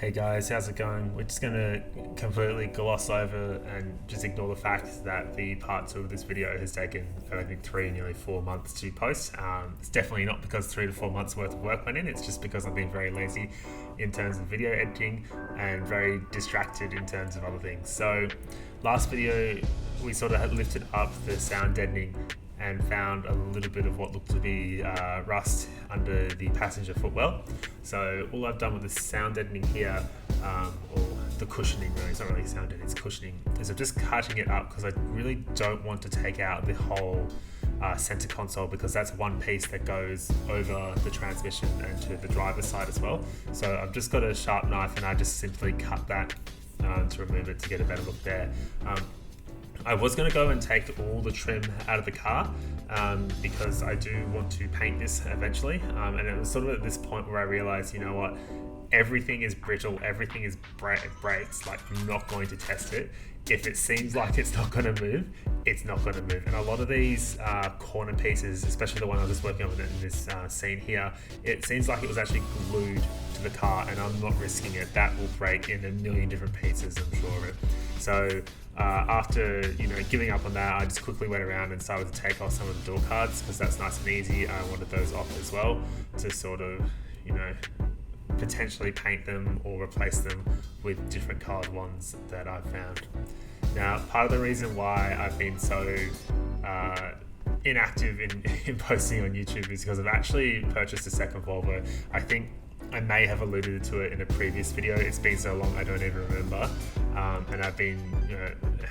Hey guys, how's it going? We're just going to completely gloss over and just ignore the fact that the part two of this video has taken, I think, nearly 4 months to post. It's definitely not because 3 to 4 months worth of work went in, it's just because I've been very lazy in terms of video editing and very distracted in terms of other things. So, last video, we sort of had lifted up the sound deadening and found a little bit of what looked to be rust under the passenger footwell. So all I've done with the sound deadening here, or the cushioning really, it's not really sound deadening, it's cushioning, is I'm just cutting it up because I really don't want to take out the whole center console, because that's one piece that goes over the transmission and to the driver's side as well. So I've just got a sharp knife and I just simply cut that to remove it to get a better look there. I was going to go and take all the trim out of the car because I do want to paint this eventually, and it was sort of at this point where I realized, you know what, everything is brittle, everything is breaks, like I'm not going to test it. If it seems like it's not going to move, it's not going to move. And a lot of these corner pieces, especially the one I was working on in this scene here, it seems like it was actually glued to the car, and I'm not risking it. That will break in a million different pieces, I'm sure of it. So after giving up on that, I just quickly went around and started to take off some of the door cards because that's nice and easy. I wanted those off as well to sort of potentially paint them or replace them with different colored ones that I've found. Now, part of the reason why I've been so inactive in posting on YouTube is because I've actually purchased a second Volvo. I think I may have alluded to it in a previous video. It's been so long I don't even remember, and I've been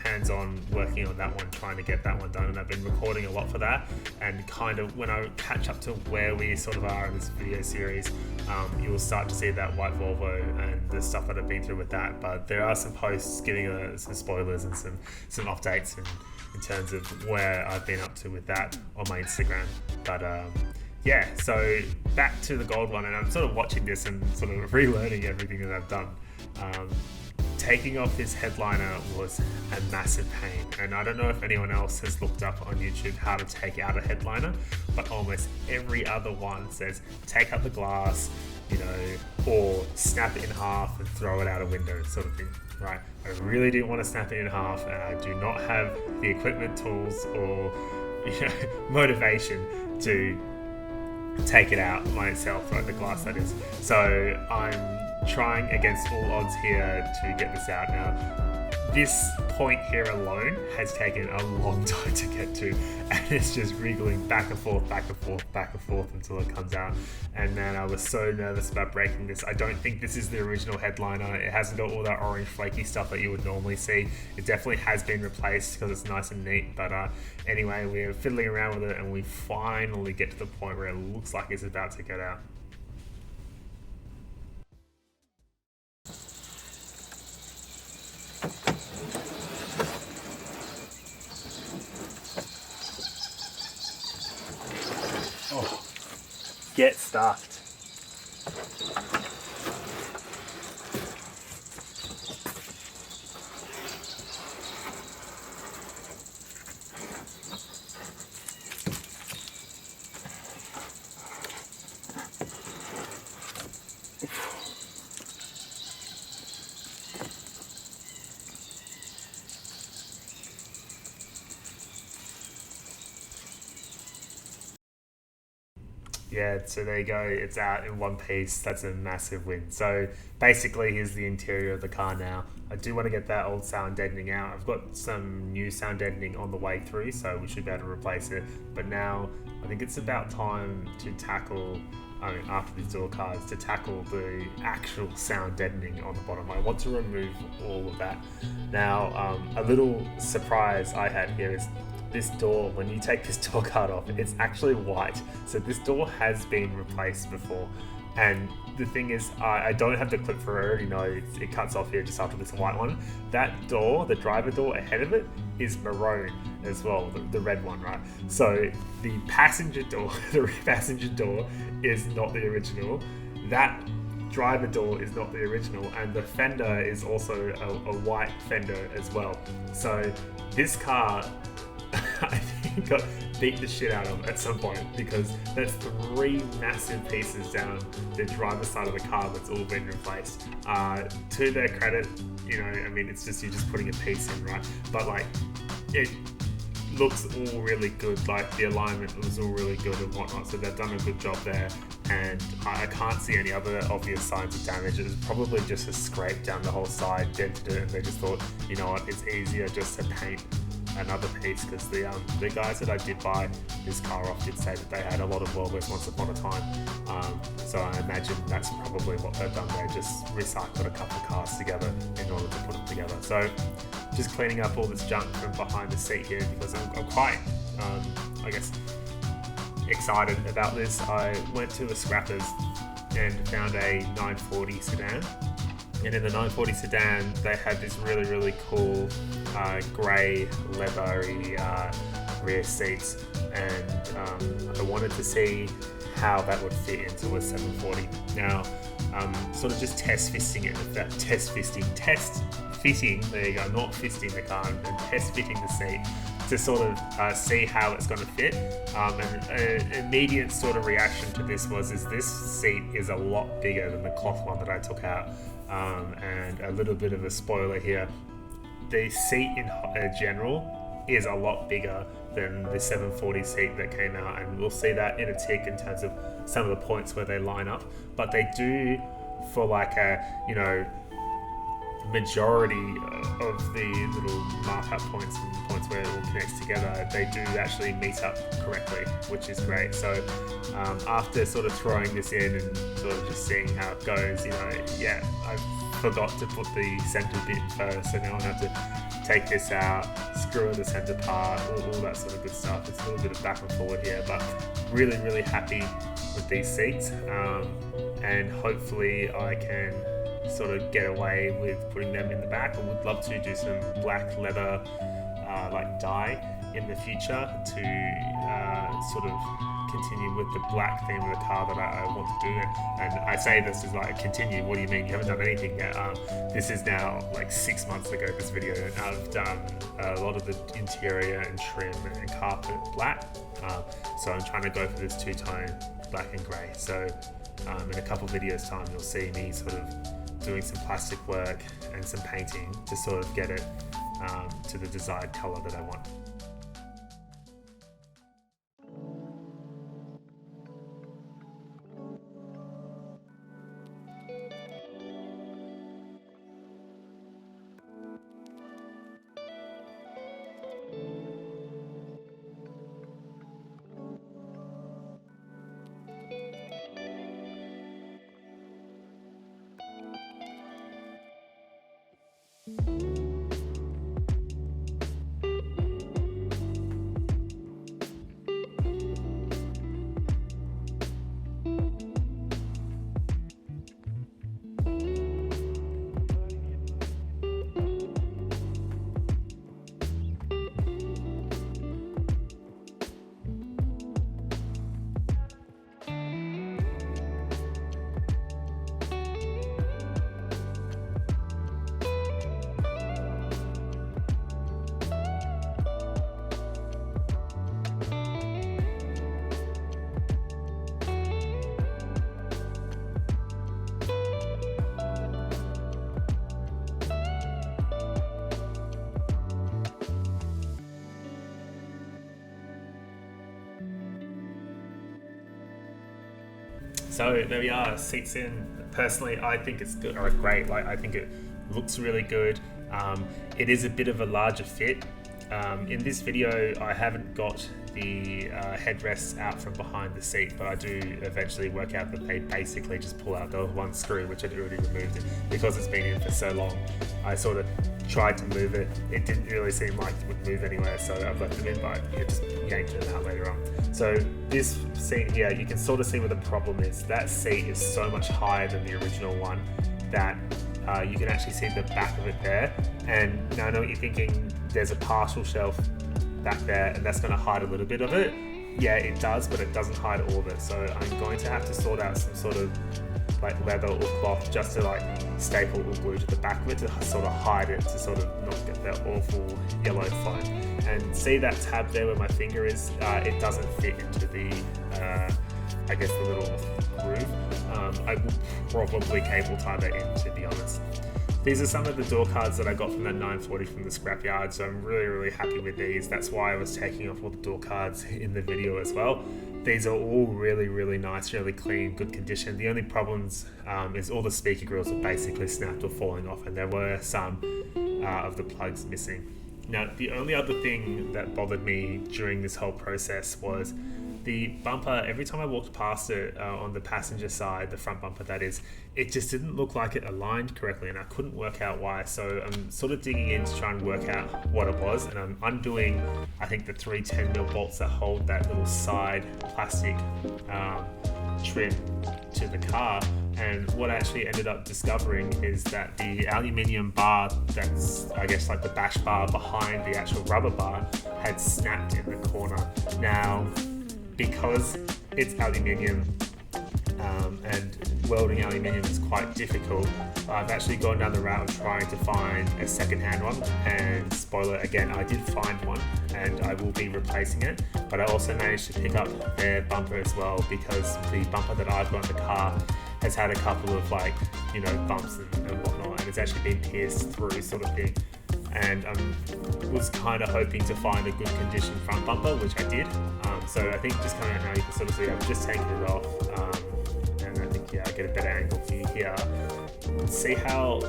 hands-on working on that one, trying to get that one done, and I've been recording a lot for that. And kind of when I catch up to where we sort of are in this video series, you will start to see that white Volvo and the stuff that I've been through with that. But there are some posts giving some spoilers and some updates in terms of where I've been up to with that on my Instagram. But yeah, so back to the gold one, and I'm sort of watching this and sort of relearning everything that I've done. Taking off his headliner was a massive pain, and I don't know if anyone else has looked up on YouTube how to take out a headliner, but almost every other one says take out the glass, or snap it in half and throw it out a window, sort of thing, right? I really didn't want to snap it in half, and I do not have the equipment, tools, or motivation to take it out myself, right? The glass, that is. So I'm trying against all odds here to get this out. Now, this point here alone has taken a long time to get to, and it's just wriggling back and forth, back and forth, back and forth until it comes out. And man, I was so nervous about breaking this. I don't think this is the original headliner. It hasn't got all that orange flaky stuff that you would normally see. It definitely has been replaced because it's nice and neat. But anyway, we're fiddling around with it, and we finally get to the point where it looks like it's about to get out. Oh, get stuffed. Yeah, so there you go, it's out in one piece. That's a massive win. So basically, here's the interior of the car now. I do want to get that old sound deadening out. I've got some new sound deadening on the way through, so we should be able to replace it. But now I think it's about time to tackle, after these door cards, to tackle the actual sound deadening on the bottom. I want to remove all of that. Now, a little surprise I had here is this door, when you take this door card off, it's actually white. So this door has been replaced before. And the thing is, I don't have the clip for it. I already know it cuts off here just after this white one. That door, the driver door ahead of it, is maroon as well, the red one, right? So the passenger door, is not the original. That driver door is not the original, and the fender is also a white fender as well. So this car I think got beat the shit out of at some point, because that's 3 massive pieces down the driver's side of the car that's all been replaced. To their credit, you know, I mean, it's just, you're just putting a piece in, right? But like, it looks all really good, like the alignment was all really good and whatnot, so they've done a good job there, and I can't see any other obvious signs of damage. It was probably just a scrape down the whole side, dented it, and they just thought, you know what, it's easier just to paint another piece, because the guys that I did buy this car off did say that they had a lot of Volvos once upon a time, so I imagine that's probably what they've done. They just recycled a couple of cars together in order to put them together. So just cleaning up all this junk from behind the seat here, because I'm quite, I guess, excited about this. I went to a scrappers and found a 940 sedan, and in the 940 sedan they had this really cool grey leathery rear seats, and I wanted to see how that would fit into a 740. Now, sort of just test fitting, there you go, not fisting the car, and test fitting the seat to sort of see how it's going to fit. And an immediate sort of reaction to this is this seat is a lot bigger than the cloth one that I took out. And a little bit of a spoiler here, the seat in general is a lot bigger than the 740 seat that came out, and we'll see that in a tick in terms of some of the points where they line up. But they do, for like a, you know, majority of the little markup points and points where it all connects together, they do actually meet up correctly, which is great. So after sort of throwing this in and sort of just seeing how it goes, you know, yeah, I forgot to put the center bit first, so now I have to take this out, screw in the center part, all that sort of good stuff. It's a little bit of back and forward here, but really happy with these seats, and hopefully I can sort of get away with putting them in the back. I would love to do some black leather like dye in the future to sort of continue with the black theme of the car that I want to do. And I say this is like, continue, what do you mean? You haven't done anything yet. This is now like 6 months ago, this video, and I've done a lot of the interior and trim and carpet black. So I'm trying to go for this two-tone black and grey. So in a couple videos time, you'll see me sort of doing some plastic work and some painting to sort of get it to the desired colour that I want. So there we are, seats in. Personally, I think it's good, or great. Like, I think it looks really good. It is a bit of a larger fit. In this video, I haven't got the headrests out from behind the seat, but I do eventually work out that they basically just pull out the one screw, which I'd already removed it because it's been in for so long. I sort of tried to move it. It didn't really seem like it would move anywhere, so I've left it in, but it just yanked it out later on. So this seat here, you can sort of see where the problem is. That seat is so much higher than the original one that you can actually see the back of it there. And now I know what you're thinking, there's a partial shelf back there and that's going to hide a little bit of it. Yeah, it does, but it doesn't hide all of it. So I'm going to have to sort out some sort of like leather or cloth just to like staple or glue to the back of it to sort of hide it, to sort of not get that awful yellow foam. And see that tab there where my finger is, it doesn't fit into the I guess the little groove. I will probably cable tie that in, to be honest. These are some of the door cards that I got from that 940 from the scrapyard, so I'm really happy with these. That's why I was taking off all the door cards in the video as well. These are all really nice, really clean, good condition. The only problems is all the speaker grills are basically snapped or falling off, and there were some of the plugs missing. Now, the only other thing that bothered me during this whole process was the bumper. Every time I walked past it on the passenger side, the front bumper that is, it just didn't look like it aligned correctly, and I couldn't work out why. So I'm sort of digging in to try and work out what it was, and I'm undoing, I think, the 3 10mm bolts that hold that little side plastic trim to the car. And what I actually ended up discovering is that the aluminium bar that's, I guess, like the bash bar behind the actual rubber bar had snapped in the corner. Now, because it's aluminium and welding aluminium is quite difficult, I've actually gone down the route of trying to find a second-hand one, and spoiler again, I did find one and I will be replacing it. But I also managed to pick up their bumper as well, because the bumper that I've got in the car has had a couple of, like, you know, bumps and whatnot, and it's actually been pierced through, sort of thing. And I was kind of hoping to find a good condition front bumper, which I did. So I think just coming out now, you can sort of see I've just taken it off, and I think, yeah, I get a better angle for you here. See how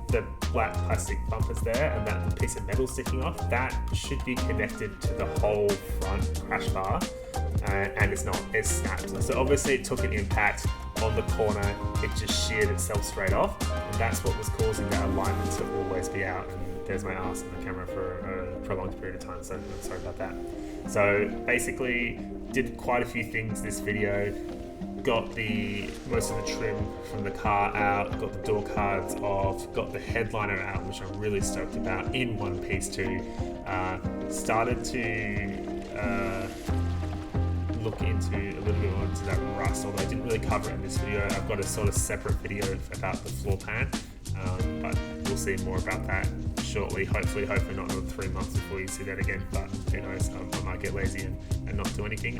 the black plastic bumper's there and that piece of metal sticking off? That should be connected to the whole front crash bar, and it's not, it's snapped. So obviously it took an impact on the corner, it just sheared itself straight off, and that's what was causing that alignment to always be out. And there's my ass in the camera for a prolonged period of time, so I'm sorry about that. So basically did quite a few things this video. Got the most of the trim from the car out, got the door cards off, got the headliner out, which I'm really stoked about, in one piece too. Started to look into a little bit more into that rust, although I didn't really cover it in this video. I've got a sort of separate video about the floor pan, but we'll see more about that shortly. Hopefully not another 3 months before you see that again, but who knows, I might get lazy and not do anything.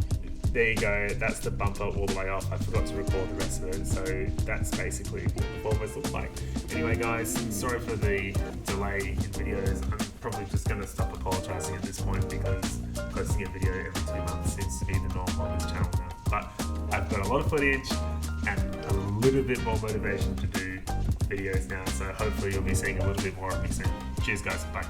There you go, that's the bumper all the way off. I forgot to record the rest of it, so that's basically what the Volvos look like. Anyway guys, sorry for the delay in videos. I'm probably just going to stop apologising at this point, because posting a video every 2 months seems to be the norm on this channel now. But I've got a lot of footage and a little bit more motivation to do videos now, so hopefully you'll be seeing a little bit more of me soon. Cheers guys, bye.